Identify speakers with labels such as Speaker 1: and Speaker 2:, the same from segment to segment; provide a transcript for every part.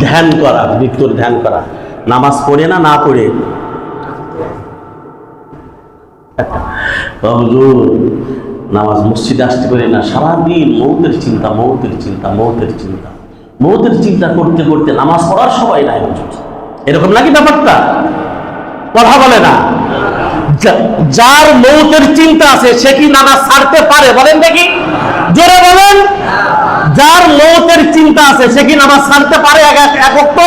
Speaker 1: ধ্যান করা, মৃত্যুর ধ্যান করা। নামাজ পড়ে না পড়ে, নামাজ মসজিদে আসতে পারি না, সারাদিন মৌতের চিন্তা, মৌতের চিন্তা, মৌতের চিন্তা, মৌতের চিন্তা করতে করতে নামাজ পড়ার সময় নাই। এরকম নাকি ব্যাপারটা? কথা বলে না। যার মৌতের চিন্তা আছে সে কি নামাজ ছাড়তে পারে? বলেন দেখি, জোরে বলেন। যার মৌতের চিন্তা আছে সে কি নামাজ ছাড়তে পারে এক ওয়াক্ত?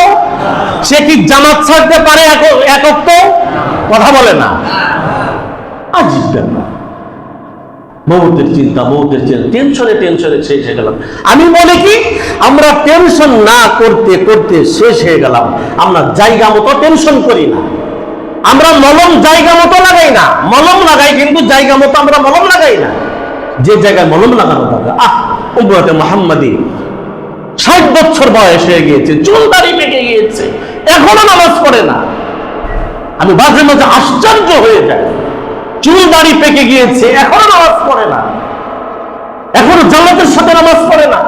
Speaker 1: সে কি জামাত ছাড়তে পারে এক ওয়াক্ত? কথা বলে না। আজীব ব্যাপার, মৌতের চিন্তা, মৌতের চিন্তা, টেনশনে টেনশনে শেষ হয়ে গেলাম। আমি বলি কি, আমরা টেনশন না করতে করতে শেষ হয়ে গেলাম। আমরা জায়গা মতো টেনশন করি না, আমরা মলম জায়গা মতো লাগাই না। মলম লাগাই কিন্তু জায়গা মতো আমরা মলম লাগাই না। যে জায়গায় মলম লাগানো দরকার, উম্মতে মুহাম্মাদি 60 বছর বয়স হয়ে গিয়েছে, চুল দাড়ি পেকে গিয়েছে, এখনো নামাজ পড়ে না। আমি মাঝে মাঝে আশ্চর্য হয়ে যাই, চুল দাড়ি পেকে গিয়েছে, এখনো নামাজ পড়ে না, এখনো জামাতের সাথে নামাজ পড়ে না,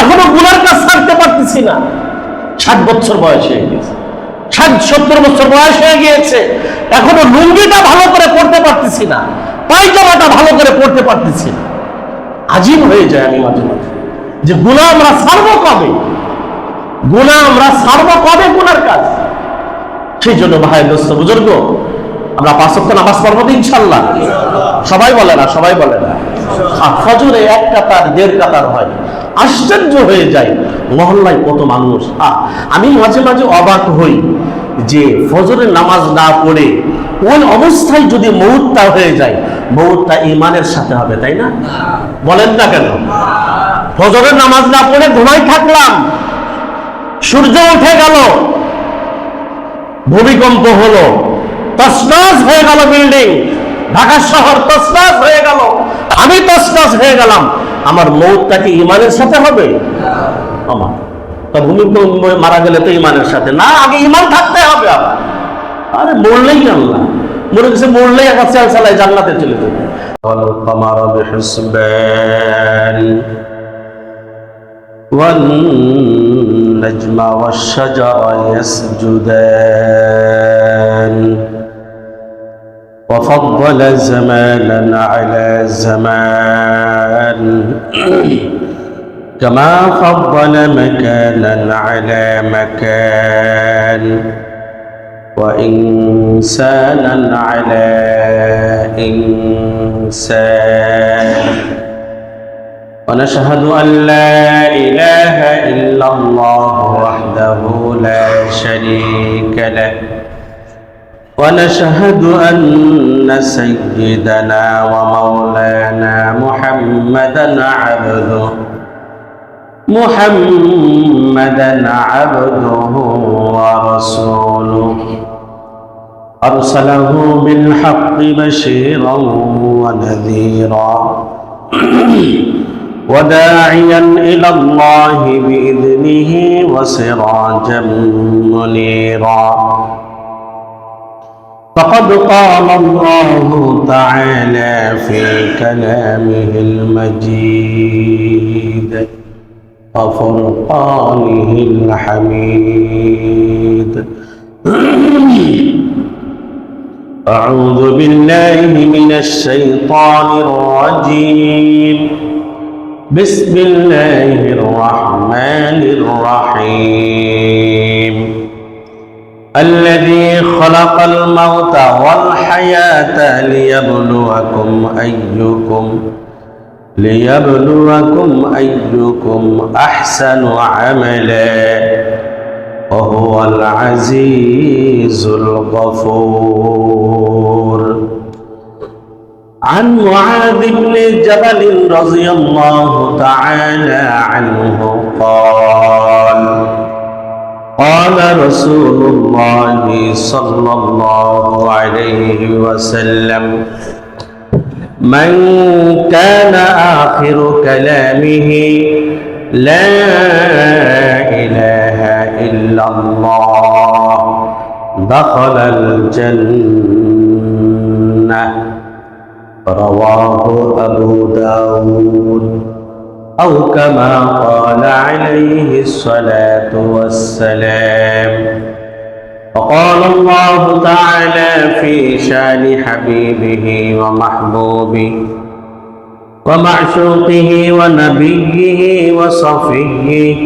Speaker 1: এখনো গুনার কাজ ছাড়তে পারতেছি না। 60 বছর বয়স হয়ে গেছে, 60-70 বছর বয়স হয়ে গিয়েছে, এখনো লুঙ্গিটা ভালো করে পড়তে পারতেছি না, পায়জামাটা ভালো করে পড়তে পারতেছি না। আজীব হয়ে যায় আমি মাঝে মাঝে, যে গুনাহ আমরা ছাড়বো কবে? গুনাহ আমরা ছাড়বো কবে গুনার কাজ? সেই জন্য ভাই, দোস্ত, বুজুর্গ, আমরা 5 ওয়াক্ত নামাজ পড়বো তো ইনশাআল্লাহ? সবাই বলে না, সবাই বলে না। ফজরে 1 কাতার 1.5 কাতার হয়, আশ্চর্য হয়ে যায় মহল্লায় কত মানুষ। আমি মাঝে মাঝে অবাক হই যে ফজরের নামাজ না পড়ে ওই অবস্থায় যদি মউতটা হয়ে যায়, মউতটা ঈমানের সাথে হবে, তাই না? বলেন না কেন? ফজরের নামাজ না পড়ে ঘুমাই থাকলাম, সূর্য উঠে গেল, ভূমিকম্প হলো, তছনছ হয়ে গেল বিল্ডিং, ঢাকা শহর তছনছ হয়ে গেল, আমি তছনছ হয়ে গেলাম, আমার মউতটা কি ঈমানের সাথে হবে? আমার তো ভূমিকম্প মারা গেলে তো ঈমানের সাথে না, আগে ঈমান থাকতে হবে। আবার আরে মরলেই আল্লাহ, মরে গেছে, মরলেই একটা চাল চালায় জান্নাতে চলে যাবে। والقمر بحسبان والنجم والشجر يسجدان وفضل زمانا على زمان كما فضل مكانا على مكان وإنسانا على إنسان ونشهد أن لا إله إلا الله وحده لا شريك له ونشهد أن سيدنا ومولانا محمدا عبده ورسوله أرسله بالحق بشيرا ونذيرا وداعيا إلى الله بإذنه وسراجا منيرا فقد قال الله تعالى في كلامه المجيد وفرقانه الحميد أعوذ بالله من الشيطان الرجيم بسم الله الرحمن الرحيم الذي خلق الموت والحياة ليبلوكم أيكم أحسن عملا وهو العزيز الغفور عن معاذ بن جبل رضي الله تعالى عنه قال رسول الله صلى الله عليه وسلم من كان آخر كلامه لا إله إلا الله دخل الجنة رواه أبو داود أو كما قال عليه الصلاة والسلام. وقال الله تعالى في شان حبيبه ومحبوبه ومعشوقه ونبيه وصفيه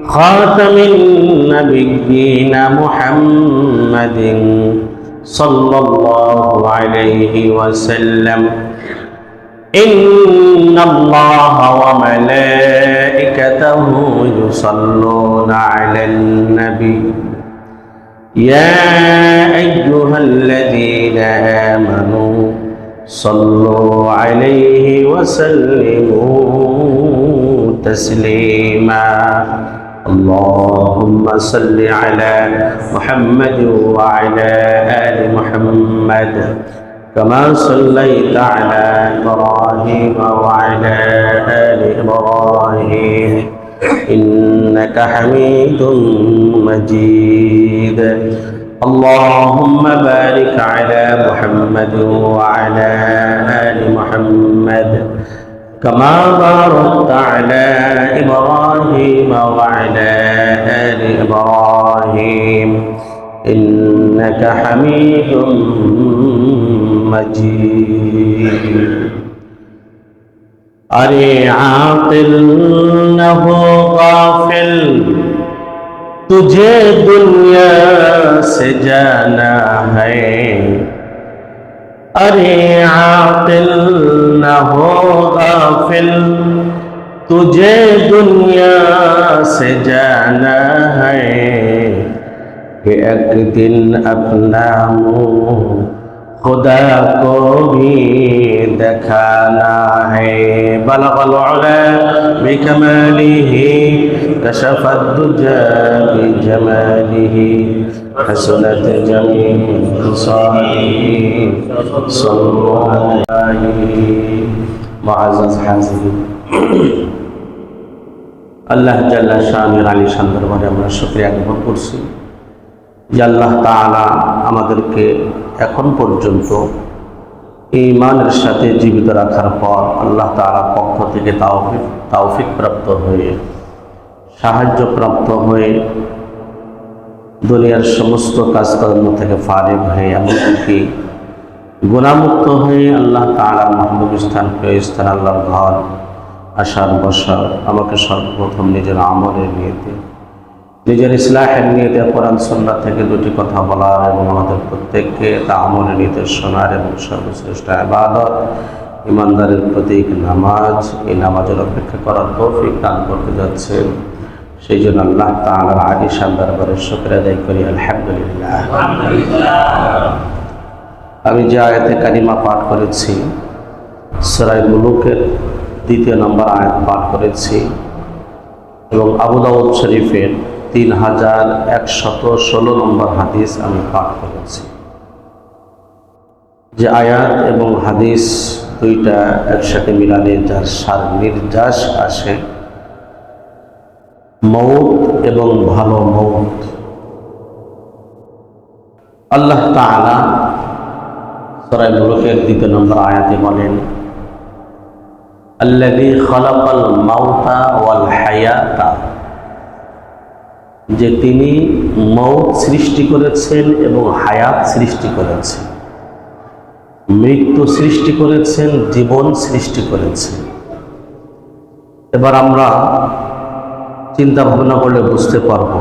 Speaker 1: خاتم النبيين محمد صلى الله عليه وسلم. إن الله وملائكته يصلون على النبي يا أيها الذين آمنوا صلوا عليه وسلموا تسليما. اللهم صل على محمد وعلى آل محمد كما صليت على إبراهيم وعلى آل إبراهيم إنك حميد مجيد. اللهم بارك على محمد وعلى آل محمد كما باركت على إبراهيم وعلى آل إبراهيم إنك حميد مجيد. अरे आकिल न हो गाफिल तुझे दुनिया से जाना है. अरे आकिल न हो गाफिल तुझे दुनिया से जाना है कि एक दिन अपना मुँह खुदा को भी दिखाना है. बलगल उला बिकमालिही कशफत दुजा बिजमालिही हसनत जमील खिसालिही सल्लल्लाहु अलैहि मुअज़्ज़ज़ हाज़िरीन. আল্লাহ জাল্লা শানের আলী শান দরবারে আমরা শুকরিয়া জ্ঞাপন করছি যে আল্লাহ তাআলা আমাদেরকে এখন পর্যন্ত ঈমানের সাথে জীবিত রাখার পর আল্লাহ তাআলার পক্ষ থেকে তৌফিক প্রাপ্ত হয়ে সাহায্য প্রাপ্ত হয়ে দুনিয়ার সমস্ত কাজকর্ম থেকে ফারিগ হয়ে এমনকি গুনাহমুক্ত হয়ে আল্লাহ তাআলার মাহবুব স্থান প্রিয় স্থান আল্লাহর ঘর আসার বসার আমাকে সর্বপ্রথম নিজের আমলের নিয়তে নিজের ইসলাহের নিয়তে কোরআন সুন্নাহ থেকে দুটি কথা বলার এবং আমাদের প্রত্যেককে তা আমলের নিয়তে শোনার এবং সর্বশ্রেষ্ঠ ইবাদত ইমানদারের প্রতীক নামাজ, এই নামাজের অপেক্ষা করার তৌফিক দান করতে যাচ্ছে। সেই জন্য আল্লাহ তাআলার আলিশান দরবারে শুকরিয়া আদায় করি আলহামদুলিল্লাহ। আমি যে আয়াতে কারিমা পাঠ করেছি সূরা মুলুকের 2 নম্বর আয়াত পাঠ করেছি এবং আবু দাউদ শরীফের 3116 নম্বর হাদিস আমি পাঠ করেছি। যে আয়াত এবং হাদিস দুইটা একসাথে মিলালে যার সার নির্যাস আসে মউত এবং ভালো মউত। আল্লাহ তাআলা সূরা মুলুকের 2 নম্বর আয়াতে বলেন আল্লাযী খালাকাল মাউতা ওয়াল হায়াতা, যে তিনি মউত সৃষ্টি করেছেন এবং হায়াত সৃষ্টি করেছেন, মৃত্যু সৃষ্টি করেছেন, জীবন সৃষ্টি করেছেন। এবার আমরা চিন্তা ভাবনা করলে বুঝতে পারব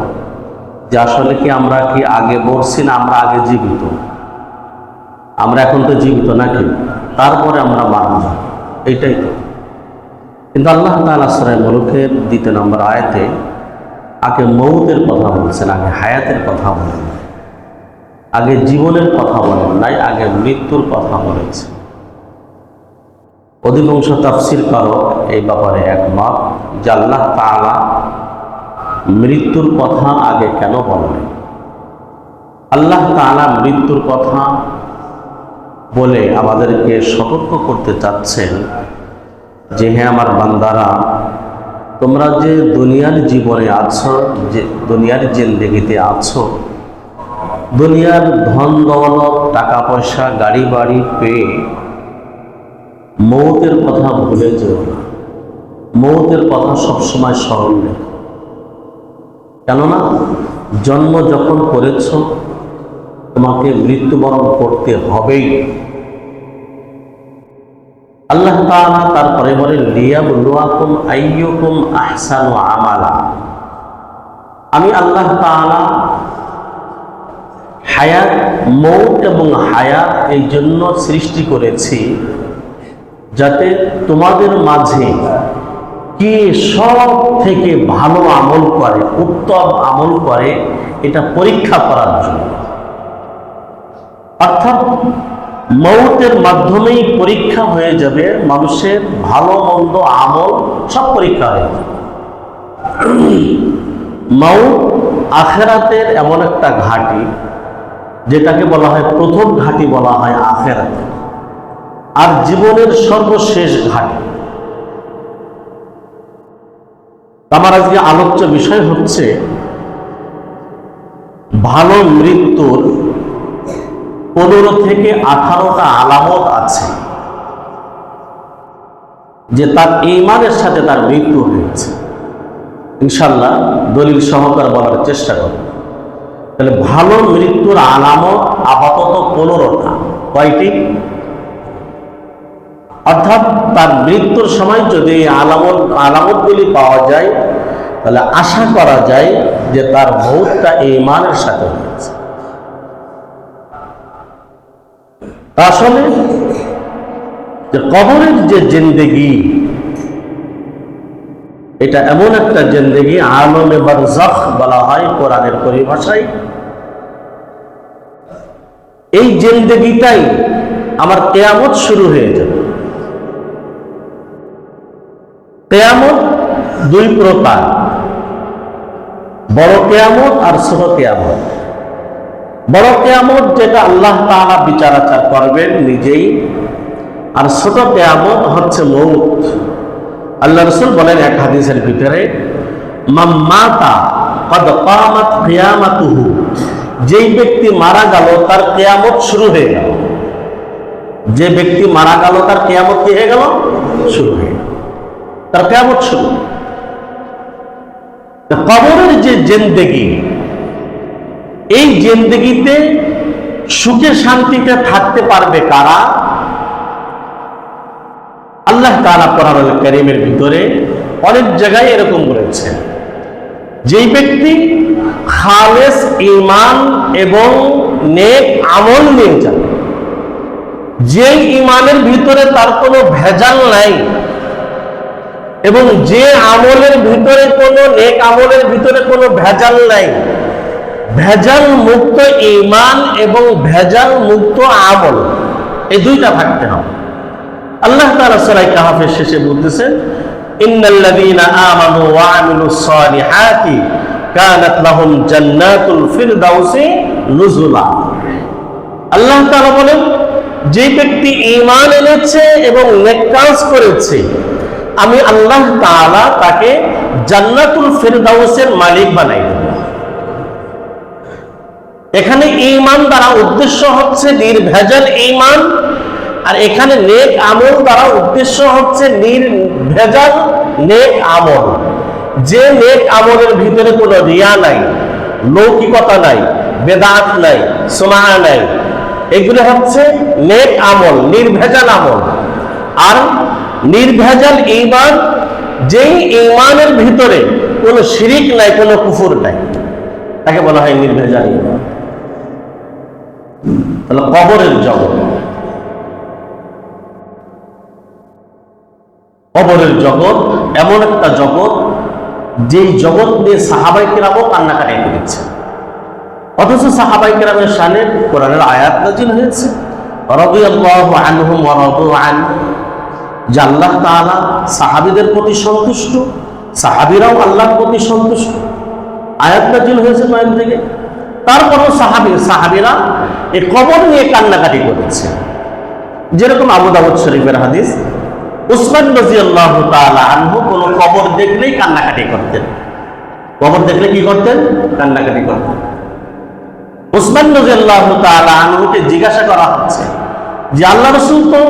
Speaker 1: যে আসলে কি আমরা কি আগে মরছি না আমরা আগে জীবিত? আমরা এখন তো জীবিত নাকি, তারপরে আমরা মারা যাব, এইটাই তো। কিন্তু আল্লাহ তাআলা সূরা মুলুকের 2 নম্বর আয়াতে আগে মউতের কথা বলছেন, আগে হায়াতের কথা বলেন নাই, আগে জীবনের কথা বলেন নাই, আগে মৃত্যুর কথা বলেছেন। অধিকাংশ তাফসীরকারক এই ব্যাপারে একমত যে আল্লাহ তাআলা মৃত্যুর কথা আগে কেন বলেন। আল্লাহ তাআলা মৃত্যুর কথা বলে আমাদেরকে সতর্ক করতে চাচ্ছেন যে হে আমার বান্দারা, তোমরা যে দুনিয়ার জীবনে আছো, যে দুনিয়ার জিন্দেগিতে আছো, দুনিয়ার ধন দৌলত টাকা পয়সা গাড়ি বাড়ি পেয়ে মৌতের কথা ভুলে যেও না। মৌতের কথা সবসময় স্মরণ রেখো। কেননা জন্ম যখন করেছ তোমাকে মৃত্যুবরণ করতে হবেই। আল্লাহ তাআলা তারপরে বলেন লিয়াবলুয়াকুম আইয়ুকুম আহসানু আমালা। আমি আল্লাহ তাআলা হায়াত, মৌত এবং হায়াত এই জন্য সৃষ্টি করেছি যাতে তোমাদের মাঝে কে সব থেকে ভালো আমল করে, উত্তম আমল করে, এটা পরীক্ষা করার জন্য। অর্থাৎ মৌতের মাধ্যমেই পরীক্ষা হয়ে যাবে, মানুষের ভালো মন্দ আমল সব পরীক্ষা হয়ে যাবে। মৌত আখিরাতের এমন একটা ঘাঁটি যেটাকে বলা হয় প্রথম ঘাঁটি, বলা হয় আখিরাতে, আর জীবনের সর্বশেষ ঘাঁটি। আমার আজকে আলোচ্য বিষয় হচ্ছে ভালো মৃত্যুর 15 থেকে 18টা আলামত আছে যে তার ঈমানের সাথে তার মৃত্যু হয়েছে। ইনশাআল্লাহ দলিল সহকারে বলার চেষ্টা করব। তাহলে ভালো মৃত্যুর আলামত আপাতত 15টা। কয়টি? অর্থাৎ তার মৃত্যুর সময় যদি আলামতগুলি পাওয়া যায় তাহলে আশা করা যায় যে তার মৌতটা ঈমানের সাথে হয়েছে। আসলে যে কবরের যে জিন্দেগি, এটা এমন একটা জিন্দেগি, আলমে বারজাখ বলা হয় কোরআনের পরিভাষায়। এই জিন্দেগিটাই আমার কিয়ামত শুরু হয়ে যাবে। কিয়ামত দুই প্রকার, বড় কিয়ামত আর ছোট কিয়ামত। বড় কিয়ামত যেটা আল্লাহ তাআলা বিচার আচার করবেন নিজেই, আর ছোট কিয়ামত হচ্ছে মৌত। আল্লাহ রাসূল বলেন এক হাদিসের ভিতরে, মান মাতা ক্বাদ কামাত কিয়ামাতুহু, যেই ব্যক্তি মারা গেল তার কিয়ামত শুরু হয়ে গেল। যে ব্যক্তি মারা গেল তার কিয়ামত কি হয়ে গেল? শুরু হয়ে গেল, তার কিয়ামত শুরু। কবরের যে জিন্দেগি, এই জিন্দেগিতে সুখে শান্তিতে থাকতে পারবে কারা? আল্লাহ তাআলা কোরআনুল কারীমের ভিতরে অনেক জায়গায় এরকম বলেছেন, যেই ব্যক্তি খালেস ঈমান এবং নেক আমল নিয়ে যাবে, যে ঈমানের ভিতরে তার কোনো ভেজাল নাই এবং যে আমলের ভিতরে কোনো নেক আমলের ভিতরে কোনো ভেজাল নাই, ভেজাল মুক্ত ঈমান এবং ভেজাল মুক্ত আমল, এই দুইটা থাকতে হবে। আল্লাহ তাআলা সূরা কাহফের শেষে বলতেছেন, ইন্নাল্লাযীনা আমানু ওয়া আমিলুস সালিহাতি কানাত লাহুম জান্নাতুল ফিরদাউসি নুজুলা। আল্লাহ তাআলা বলেন, যে ব্যক্তি ঈমান এনেছে এবং নেক কাজ করেছে, আমি আল্লাহ তাআলা তাকে জান্নাতুল ফিরদাউসের মালিক বানাই দেব। এখানে ঈমান দ্বারা উদ্দেশ্য হচ্ছে নির্ভেজাল ঈমান, আর এখানে নেক আমল দ্বারা উদ্দেশ্য হচ্ছে নির্ভেজাল নেক আমল। যে নেক আমলের ভিতরে কোনো রিয়া নাই, লৌকিকতা নাই, বেদাত নাই, সুন্নাহ নাই, এগুলো হচ্ছে নেক আমল, নির্ভেজাল আমল। আর নির্ভেজাল ঈমান, যেই ঈমানের ভিতরে কোনো শিরিক নাই, কোনো কুফর নাই, তাকে বলা হয় নির্ভেজাল ঈমান। তাহলে কবরের জগৎ, কবরের জগৎ এমন একটা জগৎ, যেই জগৎ নিয়ে সাহাবায়ে কেরামও কান্নাকাটি করেছে, অথচ সাহাবায়ে কেরামের শানে কোরআনের আয়াত নাযিল হয়েছে, রাদিয়াল্লাহু আনহুম ওয়া রাদু আন, যে আল্লাহ তাআলা সাহাবীদের প্রতি সন্তুষ্ট, সাহাবীরাও আল্লাহর প্রতি সন্তুষ্ট। আয়াত নাযিল হয়েছে কোরআন থেকে। তারপরও সাহাবীরা এই কবর নিয়ে কান্নাকাটি করেছে। যেরকম আবু দাউদ শরীফের হাদিস, উসমান রাদিয়াল্লাহু তাআলা আনহু কোন কবর দেখলেই কান্নাকাটি করতেন। কবর দেখলে কি করতেন? কান্নাকাটি করতেন। উসমান রাদিয়াল্লাহু তাআলা আনহুকে জিজ্ঞাসা করা হচ্ছে যে আল্লাহ রাসূল তো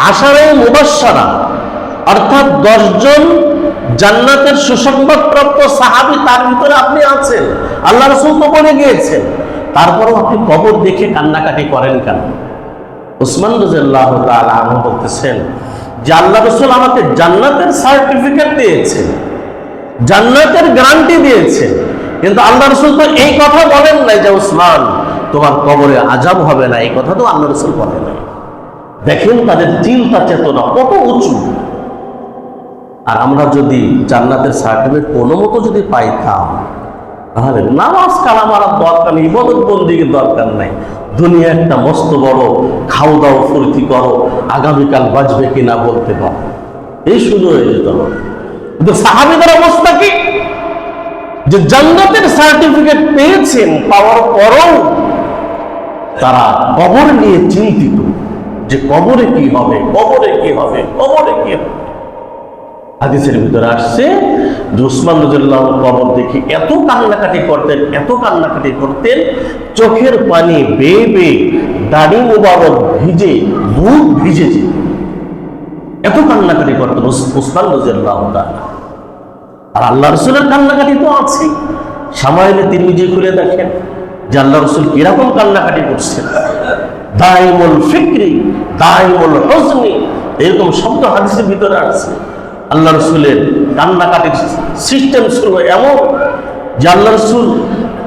Speaker 1: আশারায়ে মুবাশশারা, অর্থাৎ 10 জন জান্নাতের সুসংবাদপ্রাপ্ত সাহাবী, তার ভিতরে আপনি আছেন, আল্লাহ রাসূল তো বলে গিয়েছেন, তারপরেও আপনি কবর দেখে কান্নাকাটি করেন কেন? উসমান রাদিয়াল্লাহু তাআলা আনহু বলতেছেন যে আল্লাহ রাসূল আমাকে জান্নাতের সার্টিফিকেট দিয়েছেন, জান্নাতের গ্যারান্টি দিয়েছেন, কিন্তু আল্লাহ রাসূল তো এই কথা বলেন নাই যে উসমান তোমার কবরে আযাব হবে না, এই কথা তো আল্লাহ রাসূল বলেন নাই। দেখেন তাদের চিন্তা চেতনা কত উঁচু। আর আমরা যদি জান্নাতের সার্টিফিকেট কোনো মতো যদি পাইতাম, তাহলে নামাজ কালাম আর দরকার নেই, ইবাদত বন্দেগীর দরকার নাই, দুনিয়া একটা মস্ত বড়, খাও দাও ফুর্তি করো, আগামীকাল বাঁচবে কিনা বলতে পারো, এই শুরু হয়ে যেত। কিন্তু সাহাবীদের অবস্থা কি, যে জান্নাতের সার্টিফিকেট পেয়েছেন, পাওয়ার পরও তারা কবর নিয়ে চিন্তিত, যে কবরে কি হবে, কবরে কি হবে, কবরে কি হবে। হাদিসের ভিতরে আসছে যে উসমান রাদিয়াল্লাহু আনহু কবর দেখে এত কান্নাকাটি করতেন, এত কান্নাকাটি করতেন, চোখের পানি বেয়ে বেয়ে দাড়ি মুবারক ভিজে, বুক ভিজে যেত, এত কান্নাকাটি করতেন উসমান রাদিয়াল্লাহু তাআলা। আর আল্লাহ রাসূলের কান্নাকাটি তো আছেই, শামাইলে তিরমিজি খুলে দেখেন যে আল্লাহ রাসূল কিরকম কান্নাকাটি করছেন। দাইমুল ফিকরি, দাইমুল হুজনি, এরকম শব্দ হাদিসের ভিতরে আছে। আল্লাহ রাসূলের কান্নাকাটির সিস্টেম ছিল এমন যে আল্লাহ রাসূল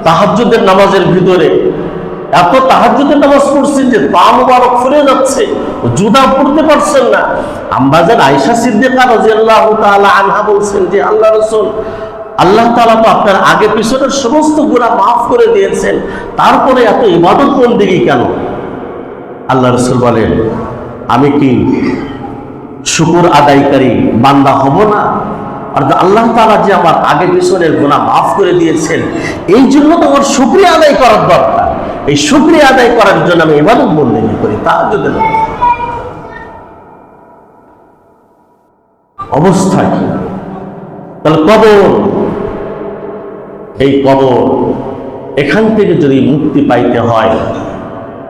Speaker 1: তাহাজ্জুদের নামাজের ভিতরে এত তাহাজ্জুদের নামাজ পড়ছেন যে পা মুবারক ফুলে যাচ্ছে, জুতা পড়তে পারছেন না। আম্মা জান আয়েশা সিদ্দিকা রাদিয়াল্লাহু তাআলা আনহা বলছেন যে আল্লাহ রাসূল, আল্লাহ তাআলা তো আপনার আগে পিছনের সমস্ত গুনাহ মাফ করে দিয়েছেন, তারপরে এত ইবাদত বন্দেগী কেন? আল্লাহ রাসূল বলেন, আমি কি শুকর আদায়কারী বান্দা হব না? আর আল্লাহ তাআলা যে আমার আগে পিছনের গুনাহ মাফ করে দিয়েছেন, এই জন্য তো আমার শুকরিয়া আদায় করার দরকার। এই শুকরিয়া আদায় করার জন্য আমি ইবাদত বন্দেগী করি, তাহাজ্জুদের অবস্থা কি? তাহলে কবর, এই কবর, এখান থেকে যদি মুক্তি পাইতে হয়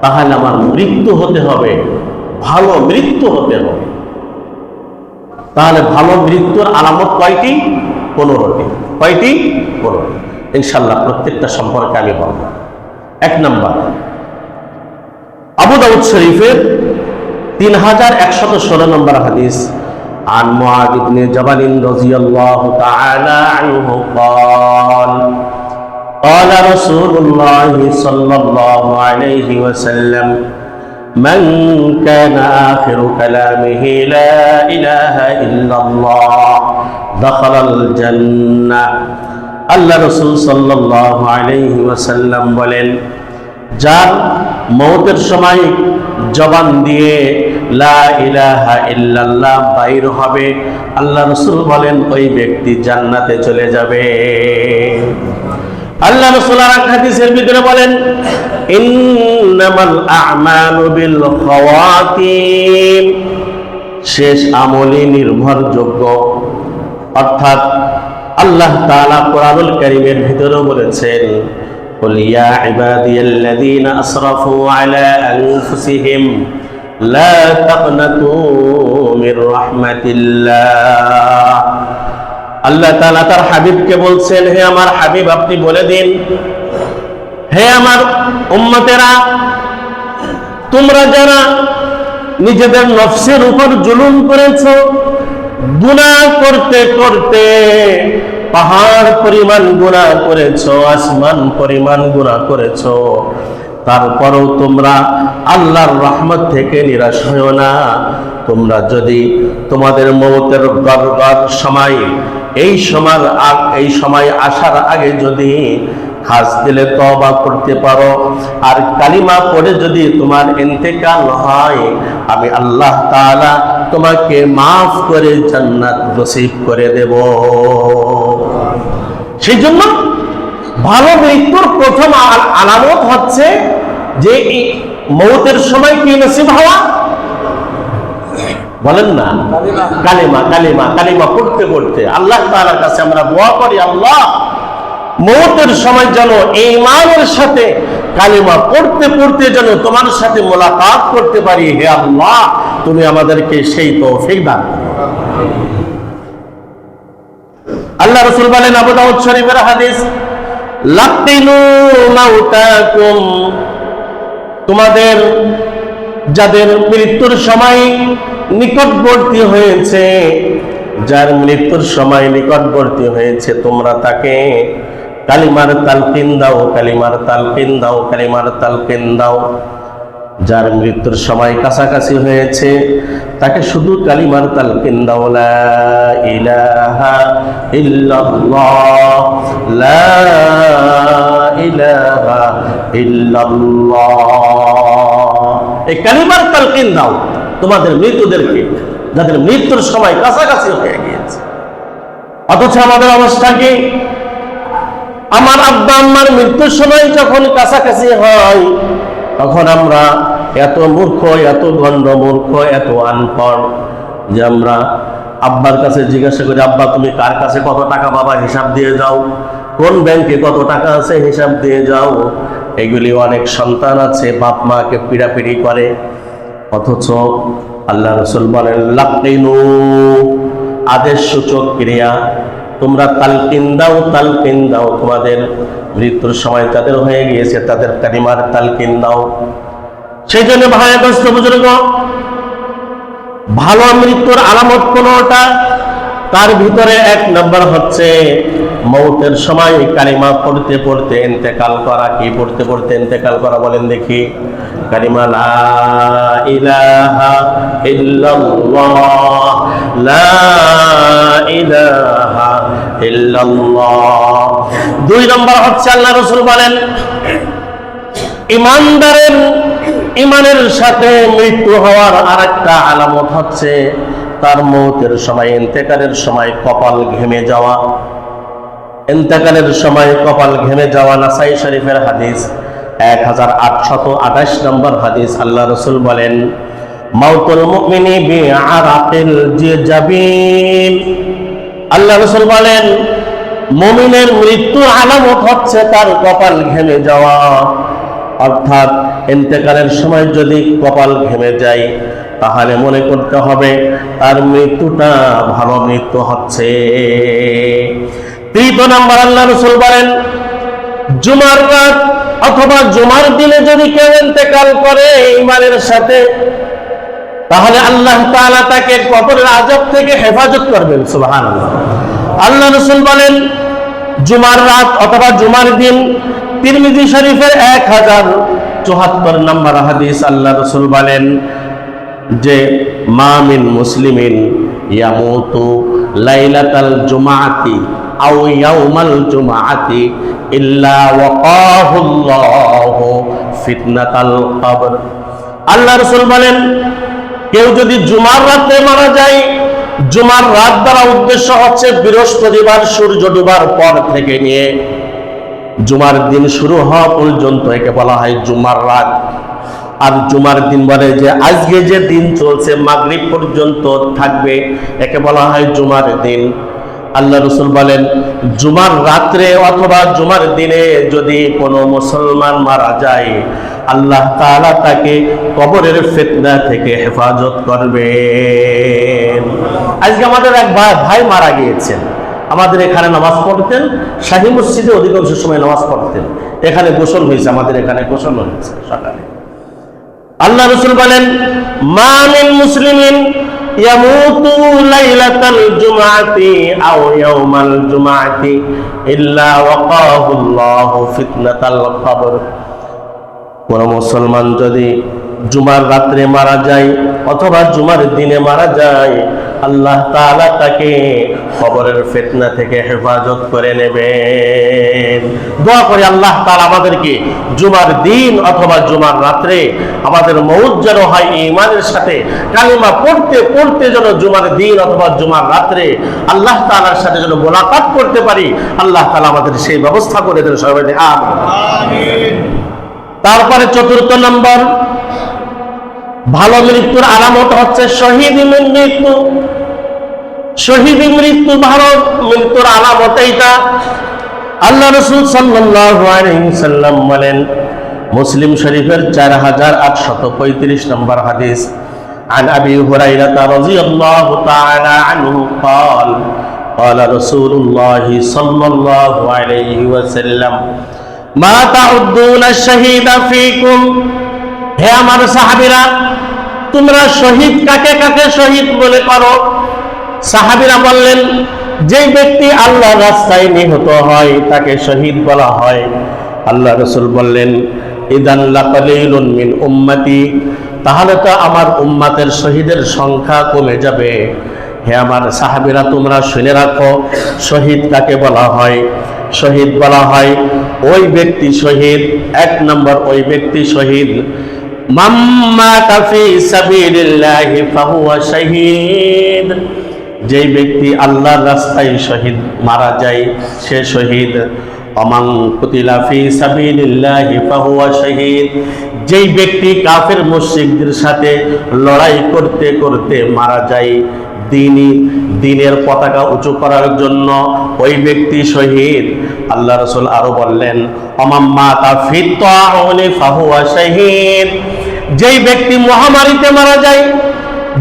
Speaker 1: তাহলে আমার মৃত্যু হতে হবে, ভালো মৃত্যু হতে হবে। তাহলে ভালো মৃত্যুর আলামত কয়টি? 15টি। কয়টি? 15। ইনশাআল্লাহ প্রত্যেকটা সম্পর্কে আমি বলবো। 1 নম্বর, আবু দাউদ শরীফের 3116 নম্বর হাদিস, عن معاذ بن جبل رضي الله تعالى عنه قال قال رسول الله صلى الله عليه وسلم من كان آخر كلامه لا إله إلا الله دخل الجنة। আল্লাহ রাসূল সাল্লাল্লাহু আলাইহি ওয়াসাল্লাম বলেন, যার মওতের সময় জবান দিয়ে লা ইলাহা ইল্লাল্লাহ বাইর হবে, আল্লাহ রাসূল বলেন ওই ব্যক্তি জান্নাতে চলে যাবে। আল্লাহ রাসূল আর হাদিসের ভিতরে বলেন, ইন্নামাল আ'মালু বিল খাওয়াতিম, শেষ আমলই নির্ভরযোগ্য। অর্থাৎ আল্লাহ তাআলা কোরআনুল কারীমের ভিতরে বলেছেন, কুল ইয়া ইবাদিয়াল্লাযীনা আসরাফু আলা আনফুসিহিম লা তাকনাতু মির রাহমাতিল্লাহ। আল্লাহ তাআলা তার হাবিবকে বলছেন, হে আমার হাবিব আপনি বলে দিন, হে আমার উম্মতেরা, তোমরা যারা নিজেদের নফসের উপর জুলুম করেছো, গুনাহ করতে করতে পাহাড় পরিমাণ গুনাহ করেছো, আসমান পরিমাণ গুনাহ করেছো, তারপরেও তোমরা আল্লাহর রহমত থেকে নিরাশ হয়ো না। তোমরা যদি তোমাদের মওতের গড়গড় সময়, এই সময় আসার আগে যদি খাস দিলে তওবা করতে পারো আর কালিমা পড়ে যদি তোমার ইন্তেকাল হয়, আমি আল্লাহ তাআলা তোমাকে মাফ করে জান্নাত নসিব করে দেব। সেই জন্য ভালো মৃত্যুর প্রথম আলামত হচ্ছে যে মওতের সময় কি নসিব হওয়া, বলেন না, কালিমা। কালিমা কালিমা পড়তে পড়তে আল্লাহ তাআলার কাছে আমরা দোয়া করি, আল্লাহ মওতের সময় যেন ঈমানের সাথে কালিমা পড়তে পড়তে যেন তোমার সাথে মোলাকাত করতে পারি। হে আল্লাহ, তুমি আমাদেরকে সেই তৌফিক দান করো। আল্লাহ রাসূল বলেন, আবু দাউদ শরীফের হাদিস, লাকিনু মাউতাকুম, তোমাদের যাদের মৃত্যুর সময় নিকটবর্তী হয়েছে, যার মৃত্যুর সময় নিকটবর্তী হয়েছে, তোমরা তাকে কালিমার তালকিন দাও, কালিমার তালকিন দাও, কালিমার তালকিন দাও। যার মৃত্যুর সময় কাছাকাছি হয়েছে তাকে শুধু কালিমার তালকিন দাও, লা ইলাহা ইল্লাল্লাহ, লা ইলাহা ইল্লাল্লাহ। এই কালিমার তালকিন দাও তোমাদের মৃতদেরকে, যাদের মৃত্যুর সময় কাছাকাছি হয়ে গিয়েছে। অথচ আমাদের অবস্থা কি? আমার আব্বা আম্মার মৃত্যুর সময় যখন কাছাকাছি হয় তখন আমরা এত মূর্খ, এত গণ্ড মূর্খ, এত আনপড় যে আমরা আব্বার কাছে জিজ্ঞাসা করি, আব্বা তুমি কার কাছে কত টাকা পাবা হিসাব দিয়ে যাও, কোন ব্যাংকে কত টাকা আছে হিসাব দিয়ে যাও। এগুলি অনেক সন্তান আছে বাপ মাকে পিড়াপিড়ি করে। অথচ আল্লাহ রাসূল বলেন, লাকিনু, আদেশ সূচক ক্রিয়া, তোমরা তালকিন দাও, তালকিন দাও, তোমাদের মৃত্যুর সময় যাদের হয়ে গিয়েছে তাদের কালিমার তালকিন দাও। সেই জন্য ভাই দোস্ত বুজুর্গ, ভালো মৃত্যুর আলামত কোনটা? তার ভিতরে এক নম্বর হচ্ছে মৌতের সময় কালিমা পড়তে পড়তে ইন্তেকাল করা। কি পড়তে পড়তে ইন্তেকাল করা বলেন দেখি? কালিমা লা ইলাহা ইল্লাল্লাহ, লা ইলাহা ইল্লাল্লাহ। দুই নম্বর হচ্ছে আল্লাহ রাসূল বলেন, ইমানদারের ইমানের সাথে মৃত্যু হওয়ার আরেকটা আলামত হচ্ছে তার মৌতের সময়, ইন্তেকালের সময় কপাল ঘেমে যাওয়া। ইন্তেকালের সময় কপাল ঘেমে যাওয়া, নাসাই শরীফের হাদিস 1828 নম্বর হাদিস। আল্লাহ রাসূল বলেন, মাউতুল মুমিনি বিআরাকিল জাবিন। আল্লাহ রাসূল বলেন, মুমিনের মৃত্যুর আলামত হচ্ছে তার কপাল ঘেমে যাওয়া। অর্থাৎ ইন্তেকালের সময় যদি কপাল ঘেমে যায় তাহলে মনে করতে হবে তার মৃত্যুটা ভালো মৃত্যু হচ্ছে। তৃতীয় নাম্বার আল্লাহ রাসূল বলেন, জুমার রাত অথবা জুমার দিনে যদি কেউ ইন্তেকাল করে ঈমানের সাথে, তাহলে আল্লাহ তাআলা তাকে কবরের আযাব থেকে হেফাজত করবেন। সুবহানাল্লাহ। আল্লাহ রাসূল বলেন, জুমার রাত অথবা জুমার দিন, তিরমিজি শরীফের 1074 নম্বর হাদিস। আল্লাহ রাসূল বলেন যে, মা মিন মুসলিমিন ইয়ামুতু লাইলাতাল জুমআতি আও ইয়াউমাল জুমআতি ইল্লা ওয়াকাহুল্লাহু ফিতনাতাল কবর। আল্লাহ রাসূল বলেন, কেউ যদি জুমার রাতে মারা যায়, জুমার রাত দ্বারা উদ্দেশ্য হচ্ছে বৃহস্পতিবার সূর্য ডোবার পর থেকে নিয়ে জুমার দিন শুরু হওয়া পর্যন্ত, একে বলা হয় জুমার রাত। আর জুমার দিন বলে যে আজকে যে দিন চলছে মাগরিব পর্যন্ত থাকবে, একে বলা হয় জুমার দিন। আল্লাহ রাসূল বলেন, জুমার রাত্রে অথবা জুমার দিনে যদি কোনো মুসলমান মারা যায়, আল্লাহ তাআলা তাকে কবরের ফিতনা থেকে হেফাজত করবেন। আজকে আমাদের এক ভাই মারা গিয়েছেন, আমাদের এখানে নামাজ পড়তেন, শাহী মসজিদে অধিকাংশ সময় নামাজ পড়তেন। এখানে গোসল হয়েছে, আমাদের এখানে গোসল হয়েছে সকালে। আল্লাহ রাসূল বলেন, মা মিন মুসলিমিন ইয়ামুতু লাইলাতাল জুমআতি আও ইয়াউমাল জুমআতি ইল্লা ওয়াকাহুল্লাহু ফিতনাতাল কবর। কোন মুসলমান যদি জুমার রাত্রে মারা যায় অথবা জুমার দিনে মারা যায়, আল্লাহ তাআলা তাকে কবরের ফিতনা থেকে হেফাজত করে নেবেন। দোয়া করি আল্লাহ তাআলা আমাদেরকে জুমার দিন অথবা জুমার রাত্রে আমাদের মউত যেন হয় ঈমানের সাথে, কালিমা পড়তে পড়তে যেন জুমার দিন অথবা জুমার রাত্রে আল্লাহ তাআলার সাথে যেন মোলাকাত করতে পারি। আল্লাহ তাআলা আমাদের সেই ব্যবস্থা করে দেন সবাই, আমিন। তারপরে চতুর্থ নম্বর ভালো মৃত্যুর আলামত হচ্ছে শহীদ মৃত্যু। শহীদ মৃত্যু ভালো মৃত্যুর আলামত এইটা। আল্লাহ রাসূল সাল্লাল্লাহু আলাইহি ওয়াসাল্লাম বলেন, মুসলিম শরীফের 4835 নম্বর হাদিস, عن أبي هريرة رضي الله تعالى عنه قال قال رسول الله صلى الله عليه وسلم ما تعدون الشهيد فيكم হে আমার সাহাবীরা তোমরা শহীদ কাকে কাকে শহীদ বলে করো সাহাবীরা বললেন যে ব্যক্তি আল্লাহর রাস্তায় নিহত হয় তাকে শহীদ বলা হয় আল্লাহ রাসূল বললেন ইদান লাকালিলুন মিন উম্মতি তাহলে তো আমার উম্মতের শহীদের সংখ্যা কমে যাবে হে আমার সাহাবীরা তোমরা শুনে রাখো শহীদ কাকে বলা হয় শহীদ বলা হয় ওই ব্যক্তি শহীদ এক নম্বর ওই ব্যক্তি শহীদ মাম্মাতা ফি সাবিলিল্লাহি ফাহুয়া শাহীদ যেই ব্যক্তি আল্লাহর রাস্তায় শহীদ মারা যায় সে শহীদ অমান কুতিলা ফি সাবিলিল্লাহি ফাহুয়া শাহীদ যেই ব্যক্তি কাফের মুশরিকদের সাথে লড়াই করতে করতে মারা যায় দ্বীনের পতাকা উঁচু করার জন্য ওই ব্যক্তি শহীদ আল্লাহ রাসূল আরো বললেন অমাম্মাতা ফি তাউনি ফাহুয়া শাহীদ যেই ব্যক্তি মহামারীতে মারা যায়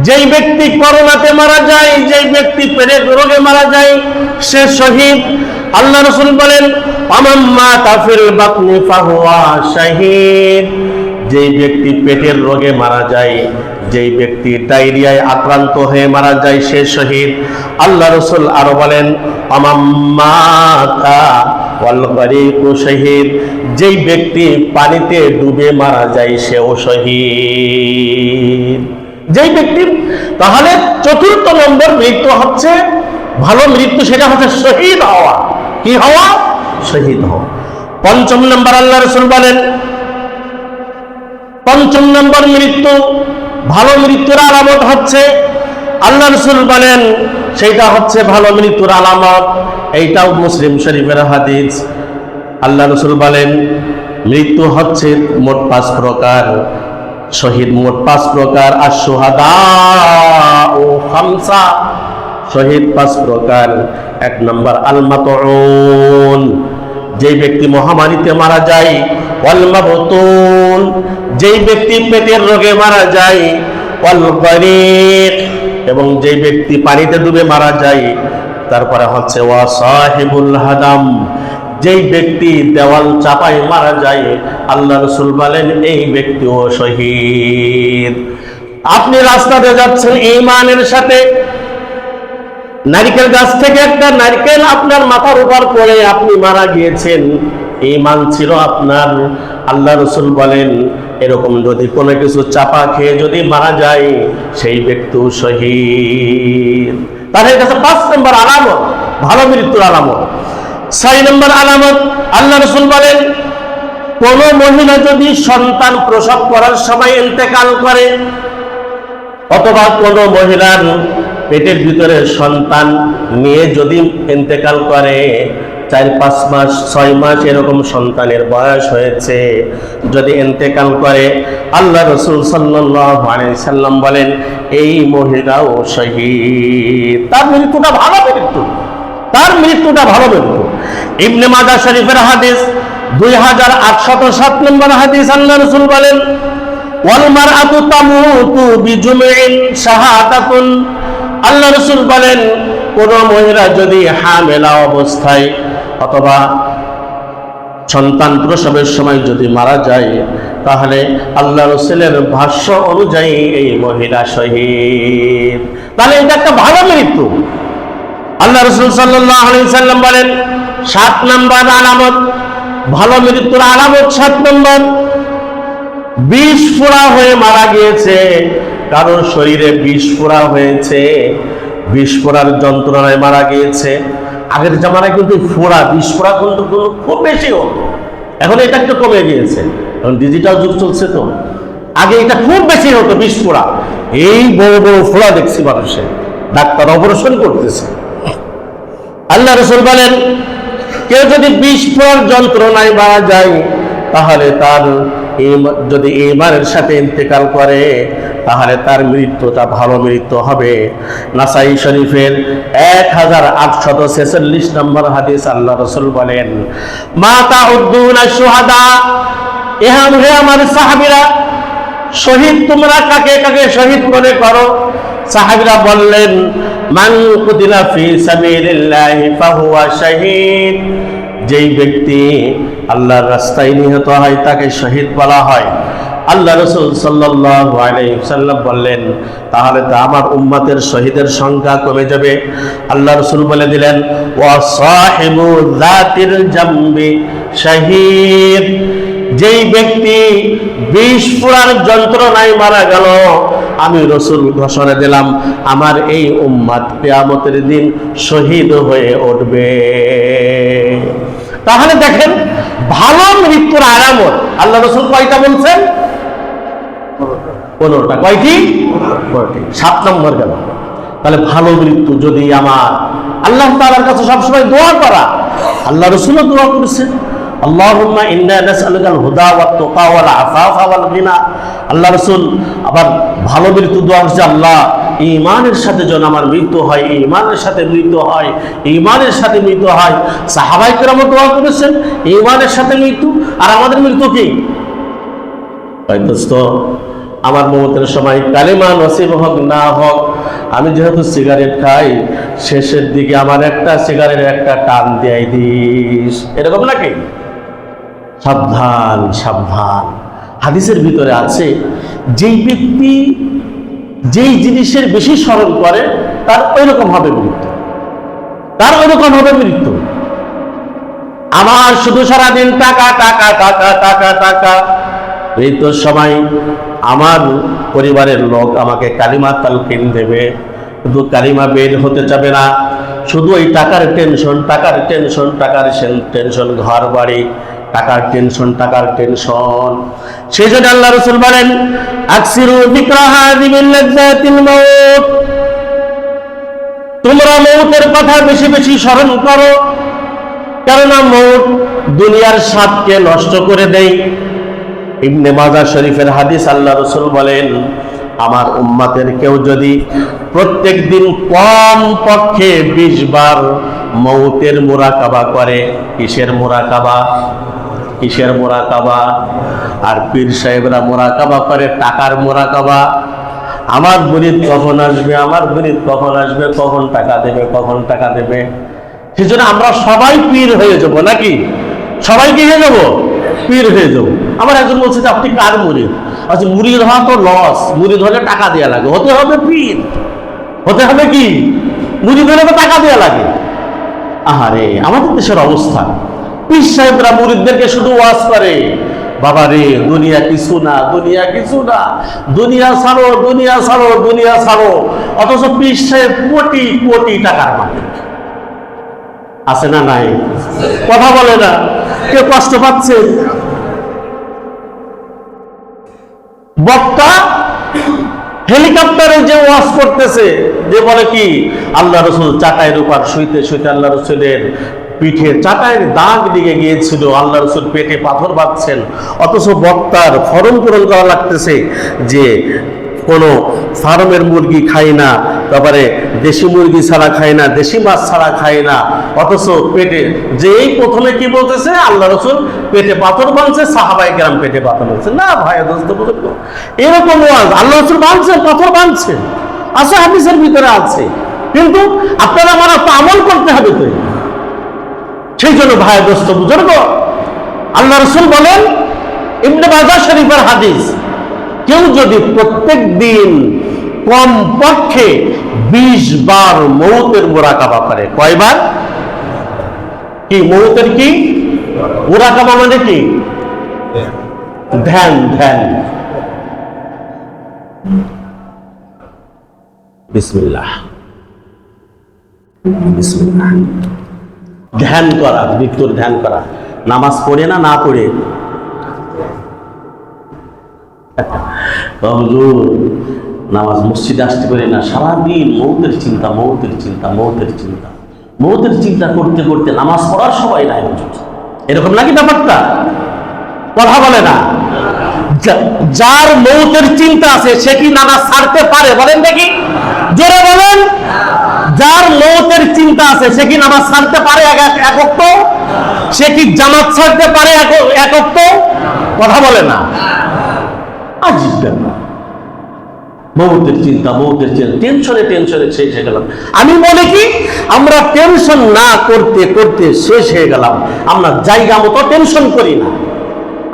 Speaker 1: যেই ব্যক্তি করোনাতে মারা যায় যেই ব্যক্তি পেটের রোগে মারা যায় সে শহীদ আল্লাহ রাসূল বলেন অমাম্মাতা ফিল বাতনি ফাহুয়া শাহীদ যেই ব্যক্তি পেটের রোগে মারা যায় যেই ব্যক্তি ডায়রিয়ায় আক্রান্ত হয়ে মারা যায় সে শহীদ আল্লাহ রাসূল আরো বলেন আমাম্মাতা ওয়াল গরিকু শহীদ যেই ব্যক্তি পানিতে ডুবে মারা যায় সেও শহীদ যেই ব্যক্তি তাহলে চতুর্থ নম্বর মৃত্যু হচ্ছে ভালো মৃত্যু সেটা হচ্ছে শহীদ হওয়া কি হওয়া শহীদ হওয়া পঞ্চম নম্বর আল্লাহ রাসূল বলেন পঞ্চম নম্বর মৃত্যু ভালো মৃত্যুর আলামত হচ্ছে আল্লাহ রাসূল বলেন সেটা হচ্ছে ভালো মৃত্যুর আলামত এইটাও মুসলিম শরীফের হাদিস আল্লাহ রাসূল বলেন মৃত্যু হচ্ছে মোট 5 প্রকার শহীদ মোট 5 প্রকার আর শুহাদা ও খামসা শহীদ 5 প্রকার এক নম্বর আল মাতউন যেই ব্যক্তি মহামারীতে মারা যায় ওয়াল মাবতুন যেই ব্যক্তি পেটের রোগে মারা যায় ওয়াল গরিক এবং যেই ব্যক্তি পানিতে ডুবে মারা যায় তারপরে হচ্ছে ওয়া সাহিবুল হাদাম যেই ব্যক্তি দেওয়াল চাপায় মারা যায় আল্লাহ রাসূল বলেন এই ব্যক্তিও শহীদ আপনি রাস্তাতে যাচ্ছেন ঈমানের সাথে নারকেল গাছ থেকে একটা নারকেল আপনার মাথার উপর পড়ে আপনি মারা গিয়েছেন ঈমান ছিল আপনার আল্লাহ রাসূল বলেন এরকম যদি কোনো কিছু চাপা খেয়ে যদি মারা যায় সেই ব্যক্তিও শহীদ তাহলে এটা 5 নম্বর আলামত ভালো মৃত্যুর আলামত 6 নম্বর আলামত আল্লাহ রাসূল বলেন কোন মহিলা যদি সন্তান প্রসব করার সময় ইন্তেকাল করে অথবা কোন মহিলার পেটের ভিতরে সন্তান নিয়ে যদি ইন্তেকাল করে 4-5 মাস 6 মাস এরকম সন্তানের বয়স হয়েছে যদি ইন্তেকাল করে আল্লাহ রাসূল সাল্লাল্লাহু আলাইহি সাল্লাম বলেন এই মহিলাও শহীদ তার মৃত্যুটা ভালো মৃত্যু তার মৃত্যুটা ভালো মৃত্যু ইবনে মাজাহ শরীফের হাদিস 2807 নম্বর হাদিস আল্লাহ রাসূল বলেন ওয়াল মারআতু তামুতু বিজুমইন শাহাদাতুন আল্লাহ রাসূল বলেন কোন মহিলা যদি হামেলা অবস্থায় অথবা সন্তান প্রসবের সময় যদি মারা যায় তাহলে আল্লাহ রাসূলের ভাষ্য অনুযায়ী এই মহিলা শহীদ তাহলে এটা একটা ভালো মৃত্যু আল্লাহ রাসূল সাল্লাল্লাহু আলাইহি সাল্লাম বলেন 7 নম্বর আলামত ভালো মৃত্যুর আলামত 7 নম্বর বিষ ফোঁড়া হয়ে মারা গিয়েছে কারোর শরীরে বিষ ফোঁড়া হয়েছে বিষ ফোঁড়ার যন্ত্রণায় মারা গিয়েছে আগের জামানায় কিন্তু ফোঁড়া বিষ ফোঁড়া কিন্তু খুব বেশি হতো এখন এটা একটু কমে গিয়েছে এখন ডিজিটাল যুগ চলছে তো আগে এটা খুব বেশি হতো বিষ ফোঁড়া এই বড় বড় ফোঁড়া দেখছি মানুষের ডাক্তার অপারেশন করতেছে আল্লাহ রাসূল বলেন কেউ যদি বিষ ফোঁড়ার যন্ত্রণায় মারা যায় তাহলে তার যদি ঈমানের সাথে ইন্তেকাল করে তাহলে তার মৃত্যুটা ভালো মৃত্যু হবে নাসাই শরীফের 1846 নম্বর হাদিস আল্লাহ রাসূল বলেন মা তাউদ্দুনা শুহাদা হে আমার সাহাবীরা শহীদ তোমরা কাকে কাকে শহীদ মনে করো সাহাবীরা বললেন মান কুতিলা ফি সাবিলিল্লাহি ফাহুয়া শাহীদ, যেই ব্যক্তি আল্লাহর রাস্তায় নিহত হয় তাকে শহীদ বলা হয়। আল্লাহ রাসূল সাল্লাল্লাহু আলাইহি ওয়াসাল্লাম বললেন, তাহলে তো আমার উম্মতের শহীদের সংখ্যা কমে যাবে। আল্লাহ রাসূল বলে দিলেন, ওয়া সাহিবু যাতিল জামবি শাহীদ, যেই ব্যক্তি বিষ ফোড়ার যন্ত্রণায় মারা গেল, আমি রাসূল ঘোষণা দিলাম আমার এই উম্মত কিয়ামতের দিন শহীদ হয়ে উঠবে। তাহলে দেখেন, ভালো মৃত্যুর আলামত আল্লাহ রাসূল কয়টা বলছেন? 15টা। কয়টি? 7 নম্বর গেল। তাহলে ভালো মৃত্যু যদি আমার আল্লাহ তাআলার কাছে সবসময় দোয়া করা, আল্লাহ রাসূলও দোয়া করেছেন, আল্লাহুম্মা ইন্না নাসআলুকাল হুদা ওয়াত তুকা ওয়াল আফাফা ওয়াল গিনা। আল্লাহ রাসূল আবার ভালো মৃত্যু দোয়া করছে, আল্লাহ ঈমানের সাথে যেন আমার মৃত্যু হয়, ঈমানের সাথে মৃত্যু হয়, ঈমানের সাথে মৃত্যু হয়। সাহাবায়ে কেরাম দোয়া করেছেন ঈমানের সাথে মৃত্যু। আর আমাদের মৃত্যু কি? ভাই দোস্ত, আমার মৌতের সময় কালিমা নসিব হোক না হোক, আমি যেহেতু সিগারেট খাই, শেষের দিকে আমার একটা সিগারেটের একটা টান দিয়ে দিস, এরকম নাকি? সাবধান সাবধান। হাদিসের ভিতরে আছে, যেই ব্যক্তি যেই জিনিসের বেশি স্মরণ করে তার ওইরকম হবে মৃত্যু, তার ওইরকম হবে মৃত্যু। আমার শুধু সারাদিন টাকা টাকা টাকা টাকা টাকা, মৃত্যুর সময় আমার পরিবারের লোক আমাকে কালিমা তালকিন দেবে, কিন্তু কালিমা বের হতে চাবে না, শুধু ওই টাকার টেনশন, টাকার টেনশন, টাকার টেনশন, ঘর বাড়ি, টাকার টেনশন, টাকার টেনশন। সেই জন্য আল্লাহ রাসূল বলেন, আকসিরু যিকরা হাযিমিল লাযযাতিল মাউত, তোমরা মৌতের কথা বেশি বেশি স্মরণ করো, কেননা মৌত দুনিয়ার স্বাদকে নষ্ট করে দেয়। ইবনে মাজাহ শরীফের হাদিস, আল্লাহ রাসূল বলেন, আমার উম্মতের কেউ যদি প্রত্যেক দিন কম পক্ষে 20 বার মৌতের মুরাকাবা করে। কিসের মুরাকাবা? কিসের মুরাকাবা? আর পীর সাহেবরা মুরাকাবা করে টাকার মুরাকাবা। আমার মুরিদ কখন আসবে, আমার মুরিদ কখন আসবে, কখন টাকা দেবে, কখন টাকা দেবে। সেজন্য আমরা সবাই পীর হয়ে যাব নাকি? সবাই কি হয়ে যাব? পীর হয়ে যাব। আমার একজন বলছে যে আপনি কার মুরিদ? আচ্ছা, মুরিদ হওয়া তো লস, মুরিদ হলে টাকা দেওয়া লাগে, হতে হবে পীর, হতে হবে কি? মুরিদ হলে তো টাকা দেওয়া লাগে। আহারে, আমাদের দেশের অবস্থা, পীর সাহেবরা মুরিদদেরকে শুধু ওয়াজ করে, বাবা রে দুনিয়া কিছু না, দুনিয়া কিছু না, দুনিয়া ছাড়ো, দুনিয়া ছাড়ো, দুনিয়া ছাড়ো। অথচ পীর সাহেব কোটি কোটি টাকার মালিক। আছে না নাই? কথা বলে না, কেউ কষ্ট পাচ্ছে? বক্তা হেলিকপ্টারে যে ওয়াজ করতেছে, যে বলে কি আল্লাহ রাসূল চাটাইয়ের উপর শুইতে শুইতে আল্লাহ রাসূলের পিঠে চাটাইয়ের দাগ লেগে গিয়েছিল, আল্লাহ রাসূল পেটে পাথর বাঁধছেন, অথচ বক্তার ফরম পূরণ করা লাগতেছে যে কোনো ফার্মের মুরগি খায় না, তারপরে দেশি মুরগি ছাড়া খায় না, দেশি মাছ ছাড়া খায় না, অথচ পেটে যেই প্রথমে কি বলতেছে আল্লাহ রাসূল পেটে পাথর বাঁধছে, সাহাবায়ে কেরাম পেটে পাথর বাঁধছে। না ভাই দোস্ত, এরকম ওয়াজ আল্লাহ রাসূল বাঁধছেন, পাথর বাঁধছেন, আছে হাদিসের ভিতরে আছে, কিন্তু আপনারা আমার তো আমল করতে হবে তো। সেই জন্য ভাই দোস্ত বুজুর্গ, আল্লাহ রাসূল বলেন, ইবনে মাজাহ শরীফের হাদিস, কেউ যদি প্রত্যেক দিন কম পক্ষে 20 বার মৌতের মুরাকাবা করে। কয়বার? কি মৌতের কি মুরাকাবা মানে কি? ধ্যান। ধ্যান। বিসমিল্লাহ, বিসমিল্লাহ। ধ্যান করা, মৃত্যুর ধ্যান করা। নামাজ পড়ে না, না পড়ে? নামাজ মসজিদে আসতে পারি না, সারাদিন মৌতের চিন্তা, মৌতের চিন্তা, মৌতের চিন্তা, মৌতের চিন্তা করতে করতে নামাজ পড়ার সময় নাই। এরকম নাকি ব্যাপারটা? কথা বলে না। যার মৌতের চিন্তা আছে সে কি নামাজ ছাড়তে পারে? বলেন দেখি, জোরে বলেন। যার মৌতের চিন্তা আছে সে কি নামাজ ছাড়তে পারে এক ওয়াক্ত? সে কি জামাত ছাড়তে পারে এক ওয়াক্ত? কথা বলে না। আজীব ব্যাপার। মৌতের চিন্তা, মৌতের চিন্তা, টেনশনে টেনশনে শেষ হয়ে গেলাম। আমি বলি কি, আমরা টেনশন না করতে করতে শেষ হয়ে গেলাম। আমরা জায়গা মতো টেনশন করি না,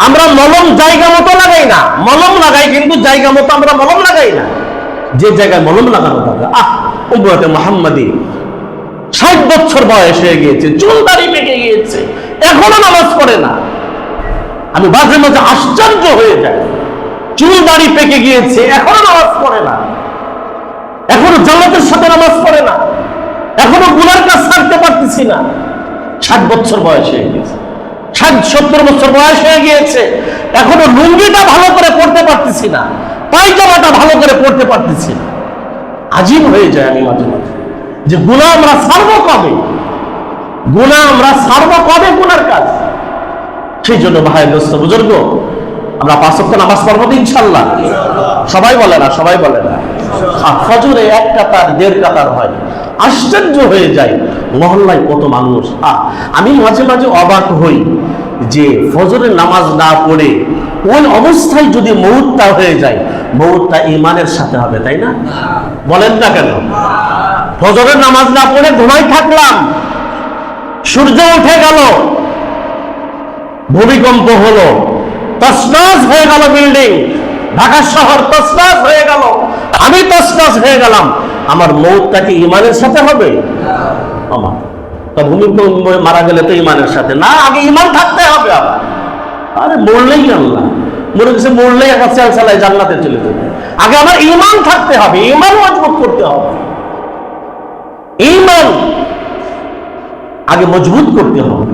Speaker 1: আমরা মলম জায়গা মতো লাগাই না। মলম লাগাই কিন্তু জায়গা মতো আমরা মলম লাগাই না, যে জায়গায় মলম লাগানো দরকার। উম্মতে মুহাম্মাদি 60 বছর বয়স হয়ে গিয়েছে, চুল দাড়ি পেকে গিয়েছে, এখনো নামাজ পড়ে না। আমি মাঝে মাঝে আশ্চর্য হয়ে যাই, চুল দাড়ি পেকে গিয়েছে, এখনো নামাজ পড়ে না, এখনো জামাতের সাথে নামাজ পড়ে না, এখনো গুনার কাজ ছাড়তে পারতেছি না। 60 বছর বয়স হয়ে গিয়েছে, 60-70 বছর বয়স হয়ে গিয়েছে, এখনো লুঙ্গিটা ভালো করে পড়তে পারতেছি না, পায়জামাটা ভালো করে পড়তে পারতেছি না। আজীব হয়ে যায় আমি মাঝে মাঝে, যে গুনাহ আমরা ছাড়বো কবে, গুনাহ আমরা ছাড়বো কবে, গুনার কাজ। সেই জন্য ভাই দোস্ত বুজুর্গ, আমরা 5 ওয়াক্ত নামাজ পড়বো তো ইনশাআল্লাহ? সবাই বলে না, সবাই বলে না। ফজরে 1 কাতার 1.5 কাতার হয়, আশ্চর্য হয়ে যায় মহল্লায় কত মানুষ। আমি মাঝে মাঝে অবাক হই যে ফজরের নামাজ না পড়ে ওই অবস্থায় যদি মউতটা হয়ে যায়, মউতটা ঈমানের সাথে হবে, তাই না? বলেন না কেন? ফজরের নামাজ না পড়ে ঘুমাই থাকলাম, সূর্য উঠে গেল, ভূমিকম্প হলো, তছনছ হয়ে গেল বিল্ডিং, ঢাকা শহর তছনছ হয়ে গেল, আমি তছনছ হয়ে গেলাম, আমার মউতটা কি ঈমানের সাথে হবে? আমার তা ভূমিকম্পে মারা গেলে তো ঈমানের সাথে না, আগে ঈমান থাকতে হবে। আবার আরে মরলেই আল্লাহ, মরে গেছে, মরলেই একটা চাল চালায় জান্নাতে চলে যাবে। আগে আমার ঈমান থাকতে হবে, ঈমান মজবুত করতে হবে, ঈমান আগে মজবুত করতে হবে।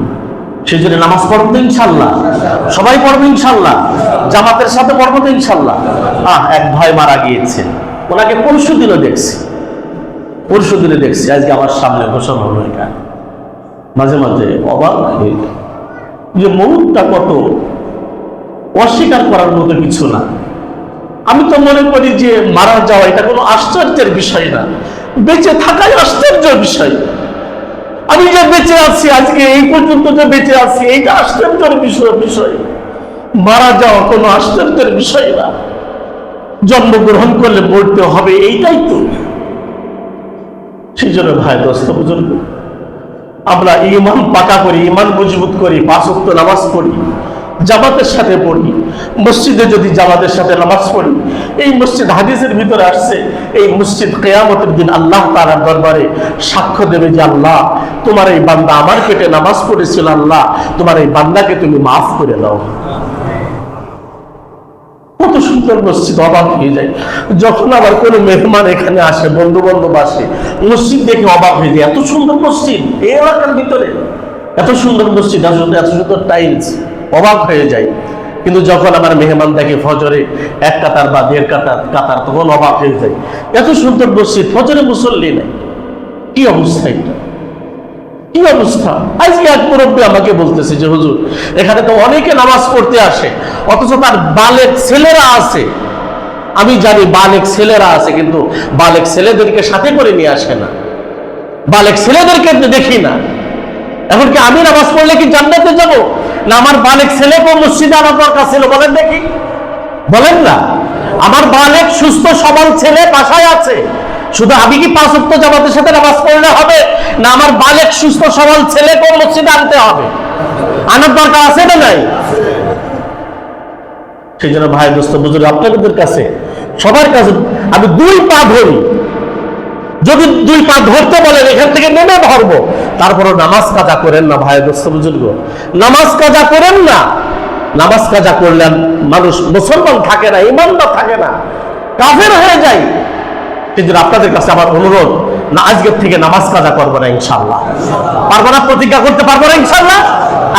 Speaker 1: সেই জন্য নামাজ পড়বো ইনশাল্লাহ, সবাই পড়বো ইনশাল্লাহ, জামাতের সাথে পড়বো তো ইনশাল্লাহ। এক ভাই মারা গিয়েছে, ওনাকে পরশু দিনে দেখছি, আজকে আমার সামনে ঘোষণা হলো। এটা মাঝে মাঝে অবাক হয়ে যায় যে মউতটা কত অস্বীকার করার মতো কিছু না। আমি তো মনে করি যে মারা যাওয়া এটা কোনো আশ্চর্যের বিষয় না, বেঁচে থাকাই আশ্চর্যের বিষয়। আমি যে বেঁচে আছি, আজকে এই পর্যন্ত যে বেঁচে আছি, এইটা আশ্চর্যের বিষয়। মারা যাওয়া কোনো আশ্চর্যের বিষয় না, জন্মগ্রহণ করলে মরতে হবে, এইটাই তো। সেই জন্য ভাই দোস্ত বুজুর্গ, আমরা ঈমান পাকা করি, ঈমান মজবুত করি, 5 ওয়াক্ত নামাজ পড়ি, জামাতের সাথে পড়ি। মসজিদে যদি জামাতের সাথে নামাজ পড়ি, এই মসজিদ হাদিসের ভিতরে আসছে, এই মসজিদ কিয়ামতের দিন আল্লাহ তাআলার দরবারে সাক্ষ্য দেবে যে আল্লাহ, তোমার এই বান্দা আমার পেটে নামাজ পড়েছিল, আল্লাহ তোমার এই বান্দাকে তুমি মাফ করে দাও। কত সুন্দর মসজিদ, অবাক হয়ে যায়। যখন আবার কোনো মেহমান এখানে আসে, বন্ধু বান্ধব আসে, মসজিদ দেখে অবাক হয়ে যায়, এত সুন্দর মসজিদ এই এলাকার ভিতরে, এত সুন্দর মসজিদ, এত সুন্দর টাইলস, অবাক হয়ে যায়। কিন্তু যখন আমার মেহমান দেখে ফজরে 1 কাতার বা 1.5 কাতার, তখন অবাক হয়ে যায়, এত সুন্দর মসজিদ, ফজরে মুসল্লি নেই, কি অবস্থা এটা, কি অবস্থা। আজকে এক মুরব্বী আমাকে বলতেছে যে হুজুর, এখানে তো অনেকে নামাজ পড়তে আসে, অথচ তার বালেক ছেলেরা আছে। আমি জানি বালেক ছেলেরা আছে, কিন্তু বালেক ছেলেদেরকে সাথে করে নিয়ে আসে না, বালেক ছেলেদেরকে দেখি না। এখন কি আমি নামাজ পড়লে কি জান্নাতে যাব? না আমার বালেক ছেলেকে মসজিদে আনার দরকার ছিল? বলেন দেখি, বলেন না। আমার বালেক সুস্থ সবল ছেলে বাসায় আছে, শুধু আমি কি 5 ওয়াক্ত জামাতের সাথে নামাজ পড়লে হবে? না আমার বালেক সুস্থ সবল ছেলেকে মসজিদে আনতে হবে? আনার দরকার আছে না নাই? সেই জন্য ভাই দোস্ত বুজুর্গ, আপনাদের কাছে, সবার কাছে আমি 2 পা ধরি। যদি 2 পা ধরতে বলেন, এখান থেকে নেমে ধরবো, তারপরও নামাজ কাজা করেন না ভাই দোস্ত বুজুর্গ, নামাজ কাজা করেন না। নামাজ কাজা করলেন মানুষ মুসলমান থাকে না, ঈমানদার থাকে না, কাফের হয়ে যায়। কিন্তু আপনাদের কাছে আমার অনুরোধ, না আজকের থেকে নামাজ কাজা করবো না ইনশাআল্লাহ। পারবো না? প্রতিজ্ঞা করতে পারবো না ইনশাআল্লাহ?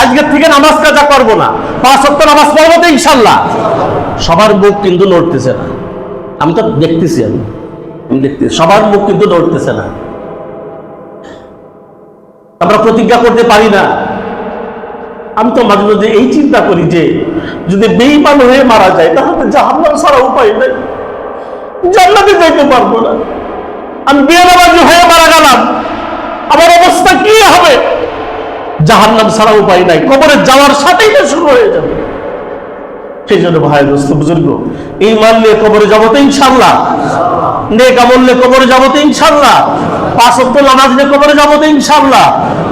Speaker 1: আজকের থেকে নামাজ কাজা করবো না, 5 ওয়াক্ত নামাজ পড়বো তো ইনশাআল্লাহ। সবার মুখ কিন্তু নড়তেছে না, আমি তো দেখতেছি, আমি দেখতেছি সবার মুখ কিন্তু নড়তেছে না। আমরা প্রতিজ্ঞা করতে পারি না। আমি তো মাঝে মাঝে এই চিন্তা করি যে যদি বেঈমান হয়ে মারা যায়, তাহলে জাহান্নাম ছাড়া উপায় নেই, জান্নাতে যাইতে পারবো না। আমি বেনামাজি হয়ে মারা গেলাম, আমার অবস্থা কি হবে? জাহান্নাম ছাড়া উপায় নাই, কবরে যাওয়ার সাথেই তো শুরু হয়ে যাবে। সেই জন্য ভাই দোস্ত বুজুর্গ, ঈমান নিয়ে কবরে যাবো তো ইনশাআল্লাহ, নেক আমল নিয়ে কবরে যাবো তো ইনশাআল্লাহ, 5 ওয়াক্ত নামাজ নিয়ে কবরে যাবো তো ইনশাআল্লাহ।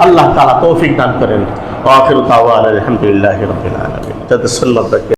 Speaker 1: আল্লাহ তাআলা তৌফিক দান করেন। ওয়া আখিরু দাওয়ানা আলহামদুলিল্লাহি রাব্বিল আলামিন। যাতে সুন্নাত